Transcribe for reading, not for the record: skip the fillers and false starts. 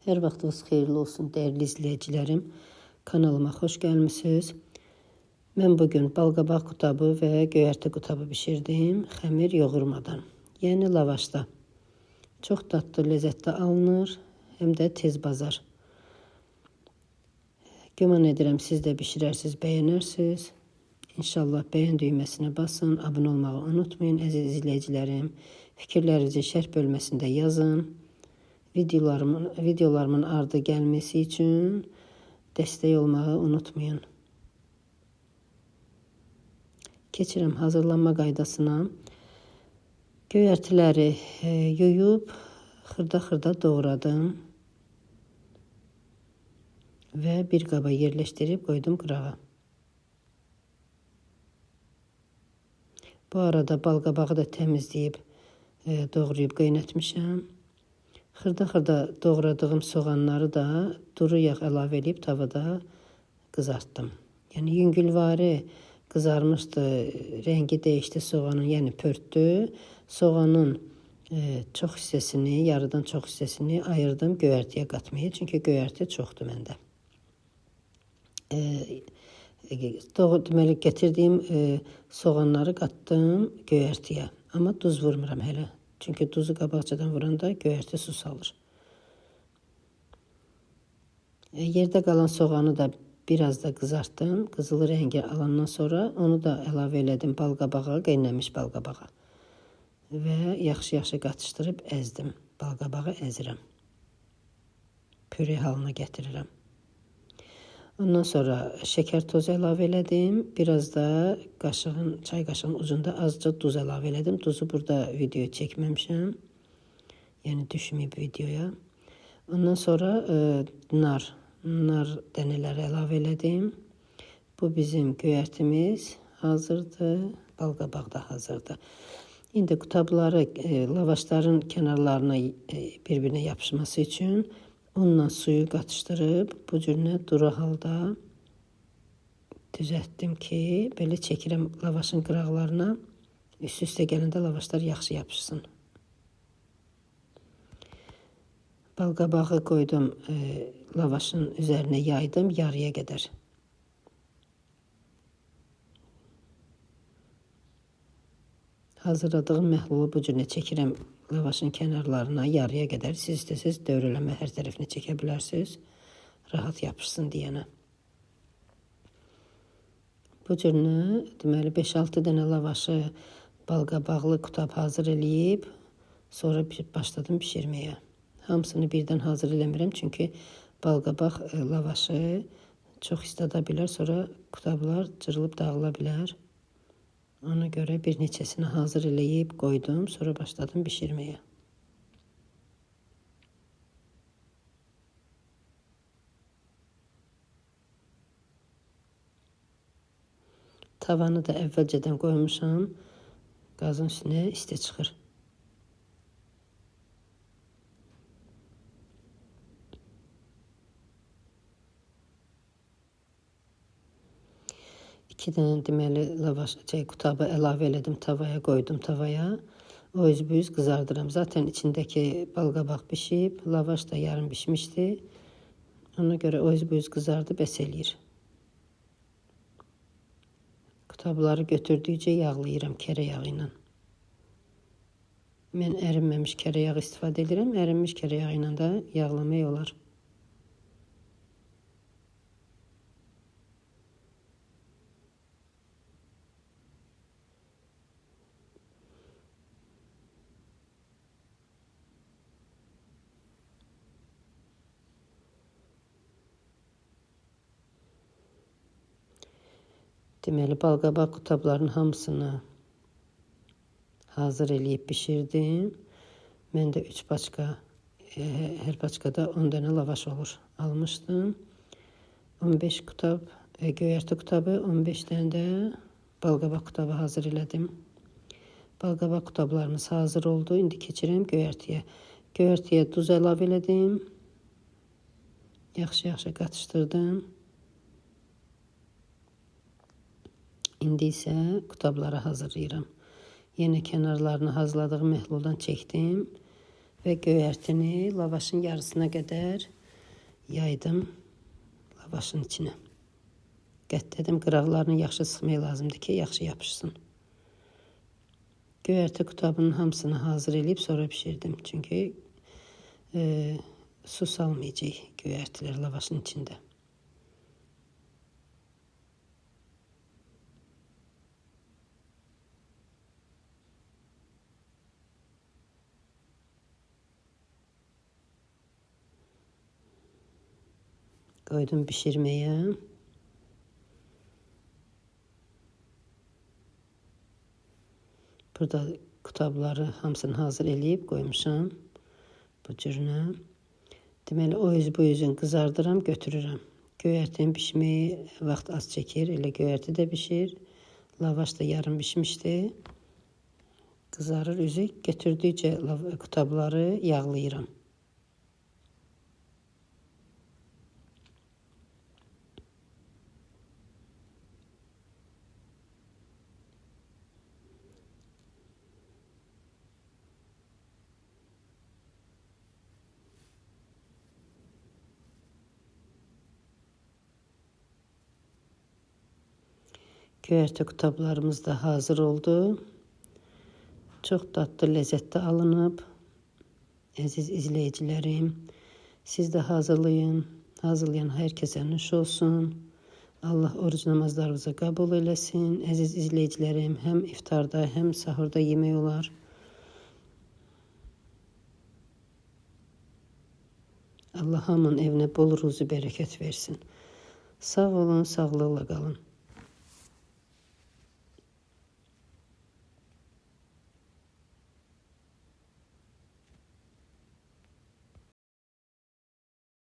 Hər vaxtınız xeyirli olsun dəyərli izləyicilərim. Kanalıma xoş gəlmisiniz. Mən bugün balqabaq qutabı və göyərti qutabı bişirdim. Xəmir yoğurmadan, yəni lavaşda. Çox dadlı, ləzzətli alınır, həm də tez bazar. Güman edirəm siz də bişirərsiniz, bəyənərsiniz. İnşallah bəyən düyməsinə basın, abunə olmağı unutmayın əziz izləyicilərim. Fikirlərinizi şərh bölməsində yazın. Videolarımın ardı gəlməsi üçün dəstək olmağı unutmayın. Keçirəm hazırlanma qaydasına. Göyərtiləri yuyub xırda-xırda doğradım və bir qaba yerləşdirib qoydum qırağa. Bu arada balqabağı da təmizləyib doğrayıb qaynatmışam. Xırda-xırda doğradığım soğanları da duru yağ əlavə edib tavada qızartdım. Yəni yüngülvari qızarmışdı, rəngi dəyişdi soğanın, yəni pörtdü. Soğanın çox hissəsini, yarıdan çox hissəsini ayırdım göyərtiyə qatmaya, çünki göyərti çoxdur məndə. Deməli gətirdiyim soğanları qatdım göyərtiyə, amma duz vurmuram hələ. Çünki duzu qabaqcadan vuranda göyərti su salır. Yerdə qalan soğanı da biraz da qızartdım. Qızılı rəngi alandan sonra onu da əlavə elədim balqabağa, qaynəmiş balqabağa. Və yaxşı-yaxşı qatışdırıb əzdim. Balqabağı əzirəm. Püre halına gətirirəm. Ondan sonra şəkər tozu əlavə elədim. Biraz da çay qaşığının ucunda azca duz əlavə elədim. Duzu burada video çəkməmişəm. Yəni düşməyib videoya. Ondan sonra nar dənələri əlavə elədim. Bu bizim göyərtimiz hazırdır. Balqabaq da hazırdır. İndi qutabları lavaşların kənarlarına bir-birinə yapışması üçün onunla suyu qatışdırıb bu cürünə duru halda düzəltdim ki, belə çəkirəm lavaşın qıraqlarına. Üst-üstə gələndə lavaşlar yaxşı yapışsın. Balqabağı qoydum, lavaşın üzərinə yaydım yarıya qədər. Hazırladığım məhlulu bu cürünə çəkirəm lavaşın kənarlarına yarıya qədər. Siz istəsiniz dövrələmə hər tərəfini çəkə bilərsiniz. Rahat yapışsın deyənə. Bu cürünə deməli 5-6 dənə lavaşı balqabaqlı qutab hazır eləyib, sonra başladım bişirməyə. Hamısını birdən hazır eləmirəm, çünki balqabaq lavaşı çox istada bilər, sonra qutablar cırılıb dağıla bilər. Ona görə bir neçəsini hazır eləyib qoydum, sonra başladım bişirməyə. Tavanı da əvvəlcədən qoymuşam, qazın üstünə isti çıxır. İki dənə deməli qutabı əlavə elədim tavaya, qoydum tavaya. O üzbüz qızardıram. Zaten içindəki balqabaq bişib, lavaş da yarım bişmişdi. Ona görə o üzbüz qızardı, bəs eləyir. Qutabları götürdükcə yağlayıram kərə yağı ilə. Mən ərinməmiş kərə yağı istifadə edirəm. Ərinmiş kərə yağı ilə də yağlamaq olar. Deməli, balqabaq qutabların hamısını hazır eləyib bişirdim. Məndə 3 paçka, hər paçkada 10 dənə lavaş olur. Almışdım. 15 qutab göyərti qutabı, 15 dənə də balqabaq qutabı hazır elədim. Balqabaq qutablarımız hazır oldu. İndi keçirəm göyərtiyə. Göyərtiyə duz əlavə elədim. Yaxşı-yaxşı qatışdırdım. İndi isə qutabları hazırlayıram. Yenə kənarlarını hazırladığım məhluldan çəkdim və göyərtini lavaşın yarısına qədər yaydım lavaşın içinə. Qətlədim, qıraqlarını yaxşı sıxmaq lazımdır ki, yaxşı yapışsın. Göyərti qutabının hamısını hazır edib sonra bişirdim. Çünki su salmayacaq göyərtilər lavaşın içində. Qoydum bişirməyə. Burada qutabları hamısını hazır eləyib qoymuşam bu cürünə. Deməli, o yüz bu yüzün qızardıram, götürürəm. Göyərtin bişməyi vaxt az çəkir, elə göyərti də bişir. Lavaş da yarım bişmişdi. Qızarır üzü, götürdükcə qutabları yağlayıram. Göyərti qutablarımız da hazır oldu. Çox dadlı, ləzzətli alınıb. Əziz izləyicilərim, siz də hazırlayın. Hazırlayan hər kəsə nuş olsun. Allah oruc namazlarınızı qəbul eləsin. Əziz izləyicilərim, həm iftarda, həm sahurda yemək olar. Allah hamının evinə bol ruzi bərəkət versin. Sağ olun, sağlıqla qalın.